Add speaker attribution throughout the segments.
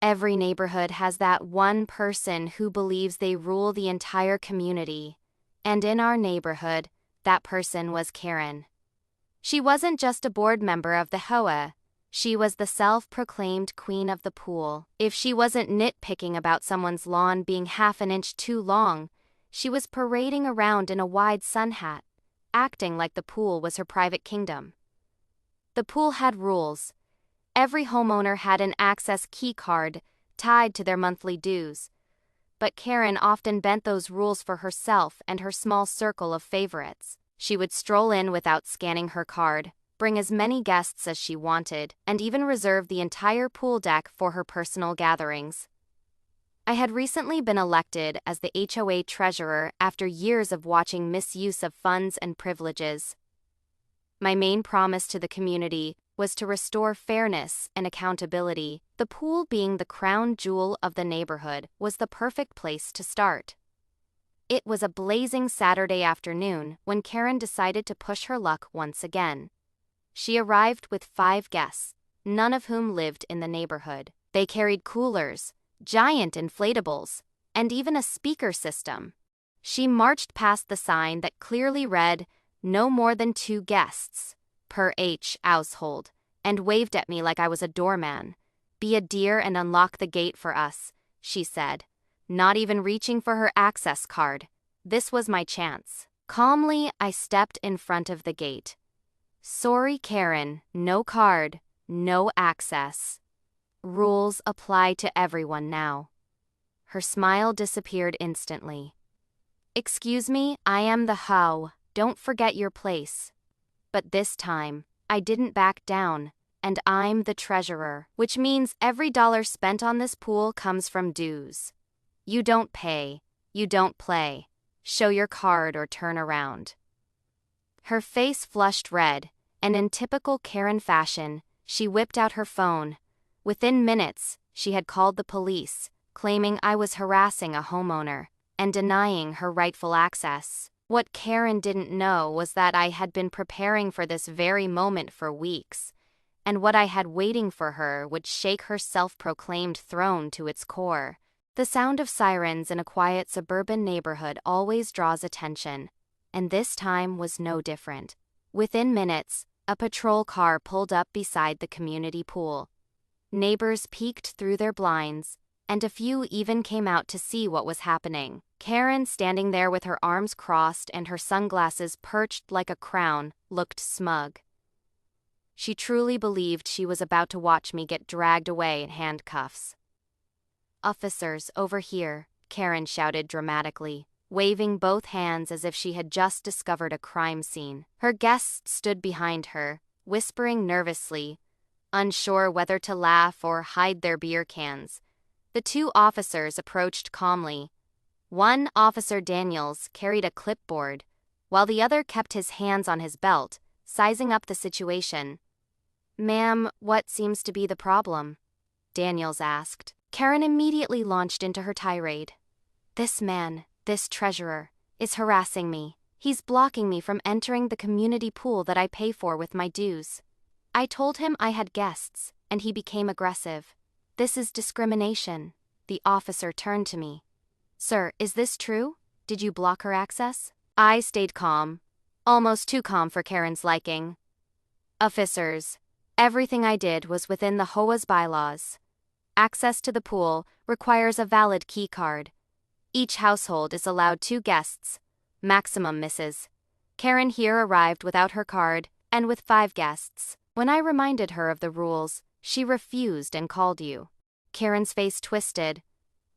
Speaker 1: Every neighborhood has that one person who believes they rule the entire community. And in our neighborhood, that person was Karen. She wasn't just a board member of the HOA. She was the self-proclaimed queen of the pool. If she wasn't nitpicking about someone's lawn being half an inch too long, she was parading around in a wide sun hat, acting like the pool was her private kingdom. The pool had rules. Every homeowner had an access key card tied to their monthly dues. But Karen often bent those rules for herself and her small circle of favorites. She would stroll in without scanning her card, bring as many guests as she wanted, and even reserve the entire pool deck for her personal gatherings. I had recently been elected as the HOA treasurer after years of watching misuse of funds and privileges. My main promise to the community was to restore fairness and accountability. The pool, being the crown jewel of the neighborhood, was the perfect place to start. It was a blazing Saturday afternoon when Karen decided to push her luck once again. She arrived with 5 guests, none of whom lived in the neighborhood. They carried coolers, giant inflatables, and even a speaker system. She marched past the sign that clearly read, "No more than 2 guests per household," and waved at me like I was a doorman. "Be a dear and unlock the gate for us," she said, not even reaching for her access card. This was my chance. Calmly, I stepped in front of the gate. "Sorry, Karen, no card, no access. Rules apply to everyone now." Her smile disappeared instantly. "Excuse me, I am the HOA, don't forget your place." But this time, I didn't back down, and I'm the treasurer, which means every dollar spent on this pool comes from dues. You don't pay, you don't play. Show your card or turn around. Her face flushed red, and in typical Karen fashion, she whipped out her phone. Within minutes, she had called the police, claiming I was harassing a homeowner and denying her rightful access. What Karen didn't know was that I had been preparing for this very moment for weeks, and what I had waiting for her would shake her self-proclaimed throne to its core. The sound of sirens in a quiet suburban neighborhood always draws attention, and this time was no different. Within minutes, a patrol car pulled up beside the community pool. Neighbors peeked through their blinds, and a few even came out to see what was happening. Karen, standing there with her arms crossed and her sunglasses perched like a crown, looked smug. She truly believed she was about to watch me get dragged away in handcuffs. "Officers, over here," Karen shouted dramatically, waving both hands as if she had just discovered a crime scene. Her guests stood behind her, whispering nervously, unsure whether to laugh or hide their beer cans. The 2 officers approached calmly. One, Officer Daniels, carried a clipboard, while the other kept his hands on his belt, sizing up the situation. "Ma'am, what seems to be the problem?" Daniels asked. Karen immediately launched into her tirade. "This man, this treasurer, is harassing me. He's blocking me from entering the community pool that I pay for with my dues. I told him I had guests, and he became aggressive. This is discrimination." The officer turned to me. "Sir, is this true? Did you block her access?" I stayed calm, almost too calm for Karen's liking. "Officers, everything I did was within the HOA's bylaws. Access to the pool requires a valid key card. Each household is allowed 2 guests, maximum misses. Karen here arrived without her card and with 5 guests. When I reminded her of the rules, she refused and called you." Karen's face twisted.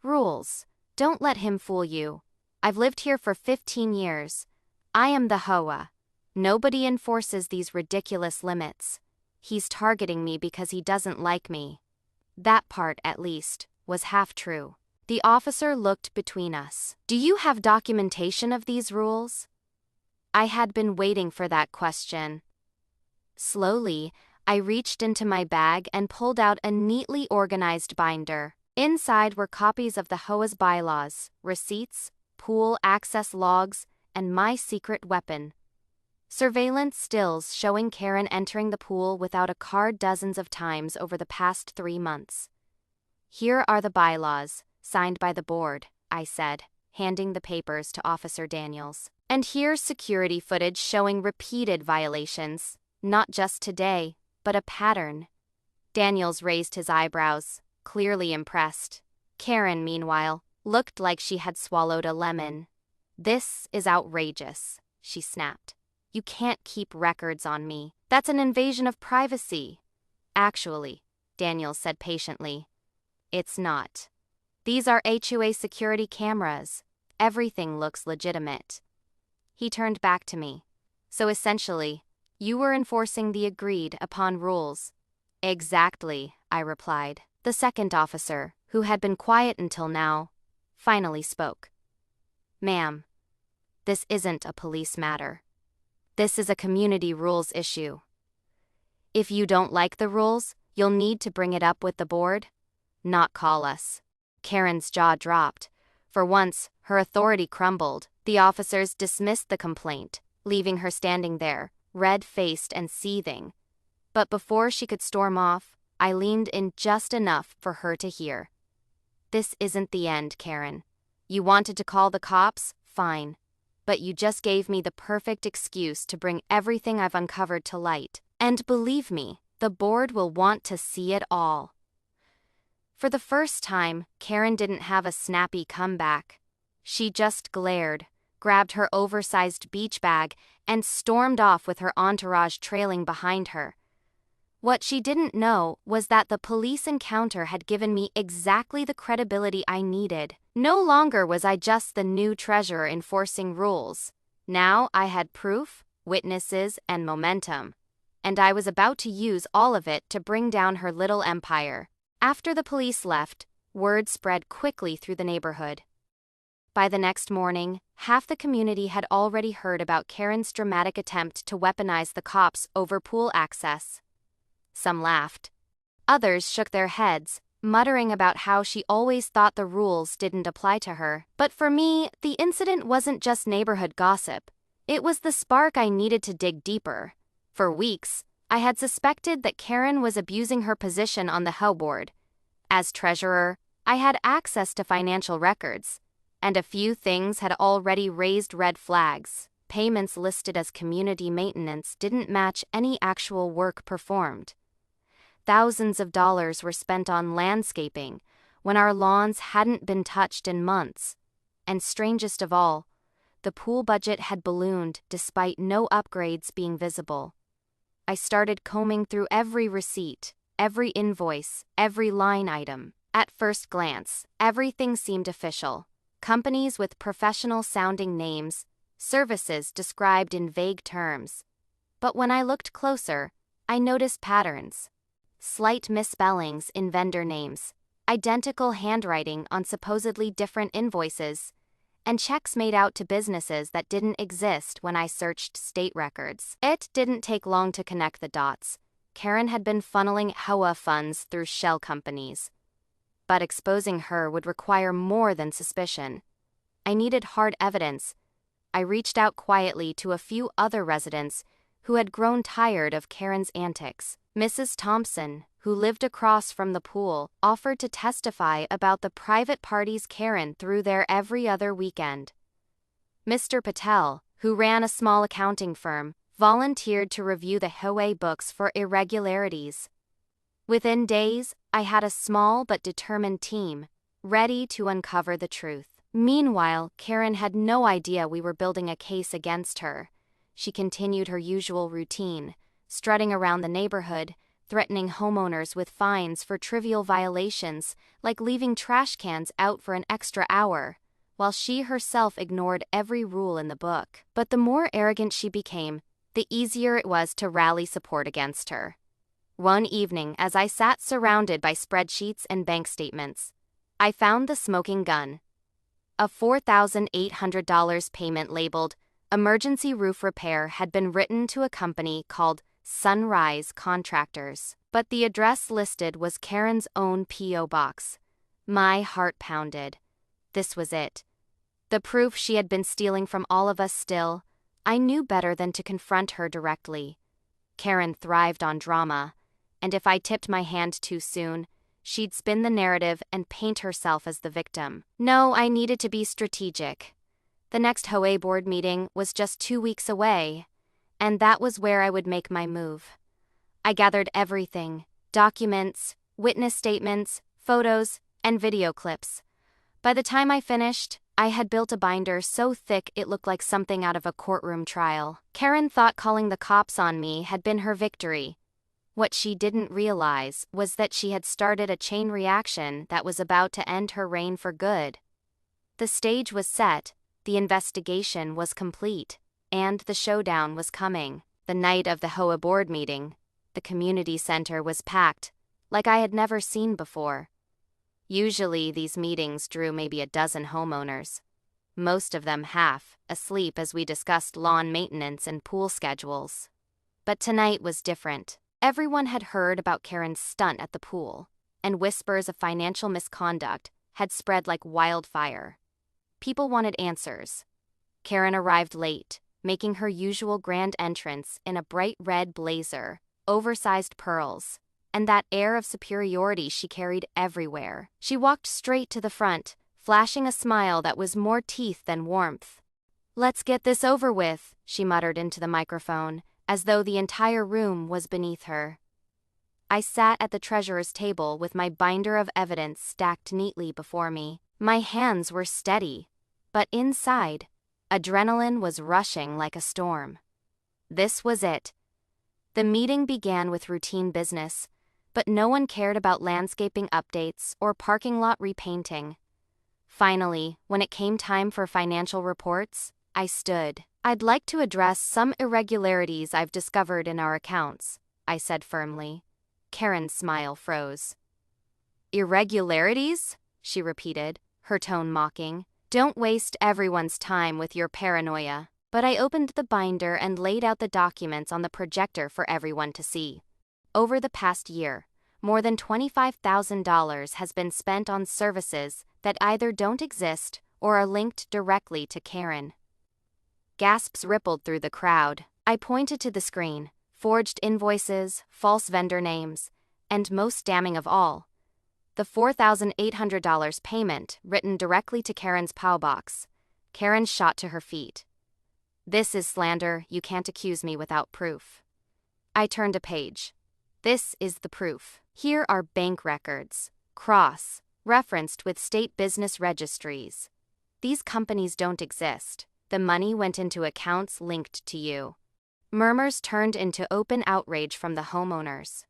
Speaker 1: "Rules. Don't let him fool you. I've lived here for 15 years. I am the HOA. Nobody enforces these ridiculous limits. He's targeting me because he doesn't like me." That part, at least, was half true. The officer looked between us. "Do you have documentation of these rules?" I had been waiting for that question. Slowly, I reached into my bag and pulled out a neatly organized binder. Inside were copies of the HOA's bylaws, receipts, pool access logs, and my secret weapon. Surveillance stills showing Karen entering the pool without a card dozens of times over the past 3 months. Here are the bylaws, signed by the board, I said, handing the papers to Officer Daniels. And here's security footage showing repeated violations, not just today, but a pattern. Daniels raised his eyebrows, clearly impressed. Karen, meanwhile, looked like she had swallowed a lemon. This is outrageous, she snapped. You can't keep records on me. That's an invasion of privacy. Actually, Daniels said patiently, it's not. These are HOA security cameras. Everything looks legitimate. He turned back to me. So essentially, you were enforcing the agreed upon rules. Exactly, I replied. The second officer, who had been quiet until now, finally spoke. Ma'am, this isn't a police matter. This is a community rules issue. If you don't like the rules, you'll need to bring it up with the board, not call us. Karen's jaw dropped. For once, her authority crumbled. The officers dismissed the complaint, leaving her standing there, red-faced and seething. But before she could storm off, I leaned in just enough for her to hear. This isn't the end, Karen. You wanted to call the cops? Fine. But you just gave me the perfect excuse to bring everything I've uncovered to light. And believe me, the board will want to see it all. For the first time, Karen didn't have a snappy comeback. She just glared, grabbed her oversized beach bag, and stormed off with her entourage trailing behind her. What she didn't know was that the police encounter had given me exactly the credibility I needed. No longer was I just the new treasurer enforcing rules. Now I had proof, witnesses, and momentum. And I was about to use all of it to bring down her little empire. After the police left, word spread quickly through the neighborhood. By the next morning, half the community had already heard about Karen's dramatic attempt to weaponize the cops over pool access. Some laughed. Others shook their heads, muttering about how she always thought the rules didn't apply to her. But for me, the incident wasn't just neighborhood gossip. It was the spark I needed to dig deeper. For weeks, I had suspected that Karen was abusing her position on the HOA board. As treasurer, I had access to financial records, and a few things had already raised red flags. Payments listed as community maintenance didn't match any actual work performed. Thousands of dollars were spent on landscaping when our lawns hadn't been touched in months. And strangest of all, the pool budget had ballooned despite no upgrades being visible. I started combing through every receipt, every invoice, every line item. At first glance, everything seemed official. Companies with professional-sounding names, services described in vague terms. But when I looked closer, I noticed patterns. Slight misspellings in vendor names, identical handwriting on supposedly different invoices, and checks made out to businesses that didn't exist when I searched state records. It didn't take long to connect the dots. Karen had been funneling HOA funds through shell companies. But exposing her would require more than suspicion. I needed hard evidence. I reached out quietly to a few other residents who had grown tired of Karen's antics. Mrs. Thompson, who lived across from the pool, offered to testify about the private parties Karen threw there every other weekend. Mr. Patel, who ran a small accounting firm, volunteered to review the HOA books for irregularities. Within days, I had a small but determined team, ready to uncover the truth. Meanwhile, Karen had no idea we were building a case against her. She continued her usual routine, strutting around the neighborhood, threatening homeowners with fines for trivial violations, like leaving trash cans out for an extra hour, while she herself ignored every rule in the book. But the more arrogant she became, the easier it was to rally support against her. One evening, as I sat surrounded by spreadsheets and bank statements, I found the smoking gun. A $4,800 payment labeled Emergency Roof Repair had been written to a company called Sunrise Contractors, but the address listed was Karen's own P.O. box. My heart pounded. This was it. The proof she had been stealing from all of us still. I knew better than to confront her directly. Karen thrived on drama, and if I tipped my hand too soon, she'd spin the narrative and paint herself as the victim. No, I needed to be strategic. The next HOA board meeting was just 2 weeks away, and that was where I would make my move. I gathered everything: documents, witness statements, photos, and video clips. By the time I finished, I had built a binder so thick it looked like something out of a courtroom trial. Karen thought calling the cops on me had been her victory. What she didn't realize was that she had started a chain reaction that was about to end her reign for good. The stage was set, the investigation was complete, and the showdown was coming. The night of the HOA board meeting, the community center was packed, like I had never seen before. Usually these meetings drew maybe a dozen homeowners, most of them half asleep as we discussed lawn maintenance and pool schedules. But tonight was different. Everyone had heard about Karen's stunt at the pool, and whispers of financial misconduct had spread like wildfire. People wanted answers. Karen arrived late, making her usual grand entrance in a bright red blazer, oversized pearls, and that air of superiority she carried everywhere. She walked straight to the front, flashing a smile that was more teeth than warmth. "Let's get this over with," she muttered into the microphone, as though the entire room was beneath her. I sat at the treasurer's table with my binder of evidence stacked neatly before me. My hands were steady, but inside, adrenaline was rushing like a storm. This was it. The meeting began with routine business, but no one cared about landscaping updates or parking lot repainting. Finally, when it came time for financial reports, I stood. "I'd like to address some irregularities I've discovered in our accounts," I said firmly. Karen's smile froze. "Irregularities?" she repeated, her tone mocking. "Don't waste everyone's time with your paranoia." But I opened the binder and laid out the documents on the projector for everyone to see. Over the past year, more than $25,000 has been spent on services that either don't exist or are linked directly to Karen. Gasps rippled through the crowd. I pointed to the screen: forged invoices, false vendor names, and most damning of all, the $4,800 payment written directly to Karen's PO box. Karen shot to her feet. "This is slander. You can't accuse me without proof." I turned a page. "This is the proof. Here are bank records, cross-referenced with state business registries. These companies don't exist. The money went into accounts linked to you." Murmurs turned into open outrage from the homeowners.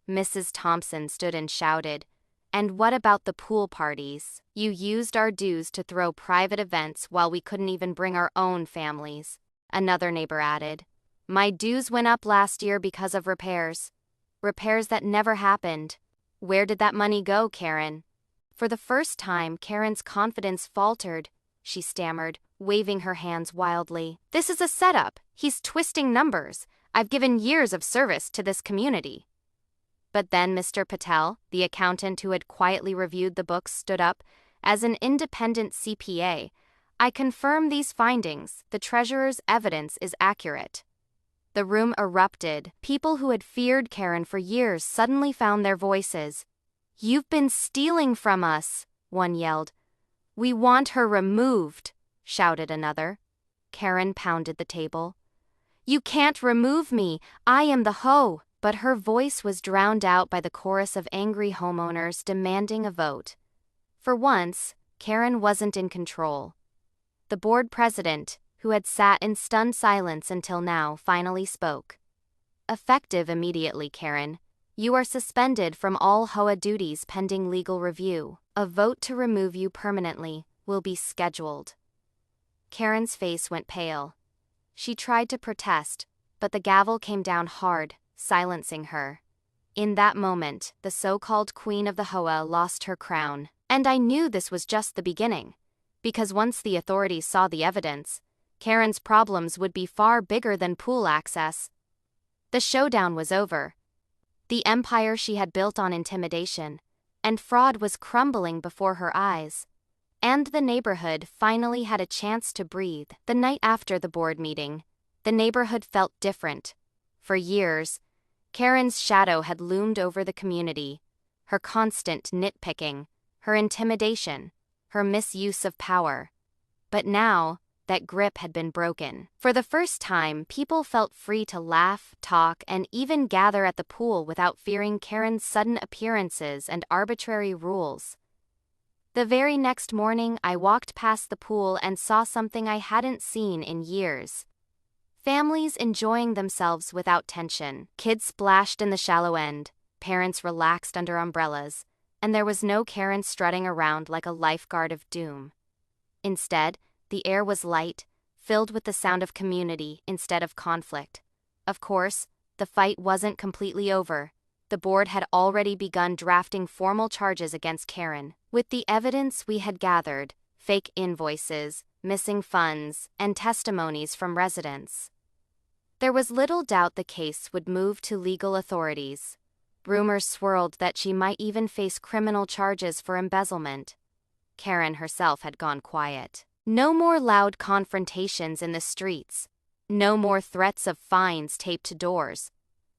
Speaker 1: Mrs. Thompson stood and shouted, "And what about the pool parties? You used our dues to throw private events while we couldn't even bring our own families." Another neighbor added, "My dues went up last year because of repairs. Repairs that never happened. Where did that money go, Karen?" For the first time, Karen's confidence faltered. She stammered, waving her hands wildly. "This is a setup. He's twisting numbers. I've given years of service to this community." But then Mr. Patel, the accountant who had quietly reviewed the books, stood up. "As an independent CPA, I confirm these findings. The treasurer's evidence is accurate." The room erupted. People who had feared Karen for years suddenly found their voices. "You've been stealing from us," one yelled. "We want her removed," shouted another. Karen pounded the table. "You can't remove me. I am the hoe." But her voice was drowned out by the chorus of angry homeowners demanding a vote. For once, Karen wasn't in control. The board president, who had sat in stunned silence until now, finally spoke. "Effective immediately, Karen. You are suspended from all HOA duties pending legal review. A vote to remove you permanently will be scheduled." Karen's face went pale. She tried to protest, but the gavel came down hard, silencing her. In that moment, the so-called queen of the HOA lost her crown. And I knew this was just the beginning, because once the authorities saw the evidence, Karen's problems would be far bigger than pool access. The showdown was over. The empire she had built on intimidation and fraud was crumbling before her eyes. And the neighborhood finally had a chance to breathe. The night after the board meeting, the neighborhood felt different. For years, Karen's shadow had loomed over the community. her constant nitpicking, her intimidation, her misuse of power. But now, that grip had been broken. For the first time, people felt free to laugh, talk, and even gather at the pool without fearing Karen's sudden appearances and arbitrary rules. The very next morning, I walked past the pool and saw something I hadn't seen in years. Families enjoying themselves without tension. Kids splashed in the shallow end, parents relaxed under umbrellas, and there was no Karen strutting around like a lifeguard of doom. Instead, the air was light, filled with the sound of community instead of conflict. Of course, the fight wasn't completely over. The board had already begun drafting formal charges against Karen. With the evidence we had gathered, fake invoices, missing funds, and testimonies from residents, there was little doubt the case would move to legal authorities. Rumors swirled that she might even face criminal charges for embezzlement. Karen herself had gone quiet. No more loud confrontations in the streets. No more threats of fines taped to doors.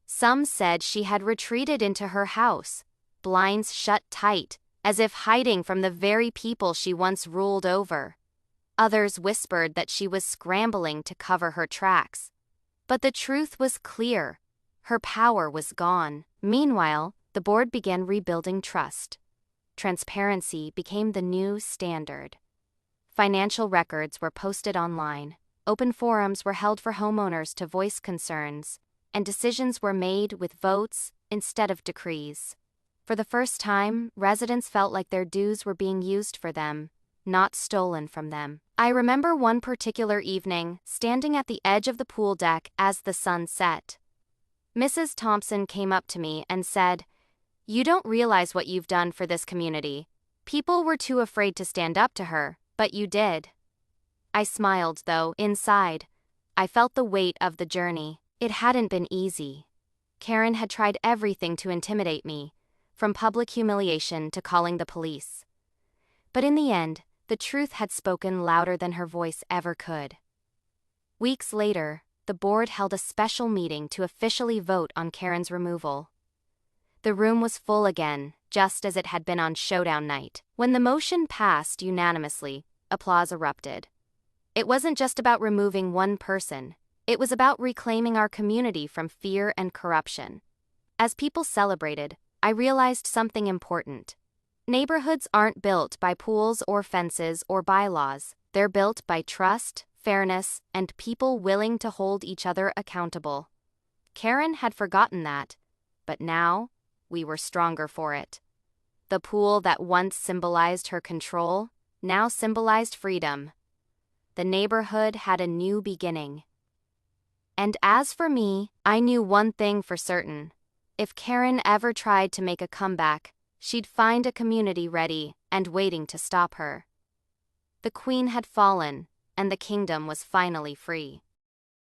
Speaker 1: Some said she had retreated into her house, blinds shut tight, as if hiding from the very people she once ruled over. Others whispered that she was scrambling to cover her tracks. But the truth was clear. Her power was gone. Meanwhile, the board began rebuilding trust. Transparency became the new standard. Financial records were posted online, open forums were held for homeowners to voice concerns, and decisions were made with votes instead of decrees. For the first time, residents felt like their dues were being used for them, not stolen from them. I remember one particular evening, standing at the edge of the pool deck as the sun set. Mrs. Thompson came up to me and said, "You don't realize what you've done for this community. People were too afraid to stand up to her, but you did." I smiled, though, inside. I felt the weight of the journey. It hadn't been easy. Karen had tried everything to intimidate me, from public humiliation to calling the police. But in the end, the truth had spoken louder than her voice ever could. Weeks later, the board held a special meeting to officially vote on Karen's removal. The room was full again, just as it had been on showdown night. When the motion passed unanimously, applause erupted. It wasn't just about removing one person. It was about reclaiming our community from fear and corruption. As people celebrated, I realized something important. Neighborhoods aren't built by pools or fences or bylaws. They're built by trust, fairness, and people willing to hold each other accountable. Karen had forgotten that, but now, we were stronger for it. The pool that once symbolized her control now symbolized freedom. The neighborhood had a new beginning. And as for me, I knew one thing for certain. If Karen ever tried to make a comeback, she'd find a community ready and waiting to stop her. The queen had fallen, and the kingdom was finally free.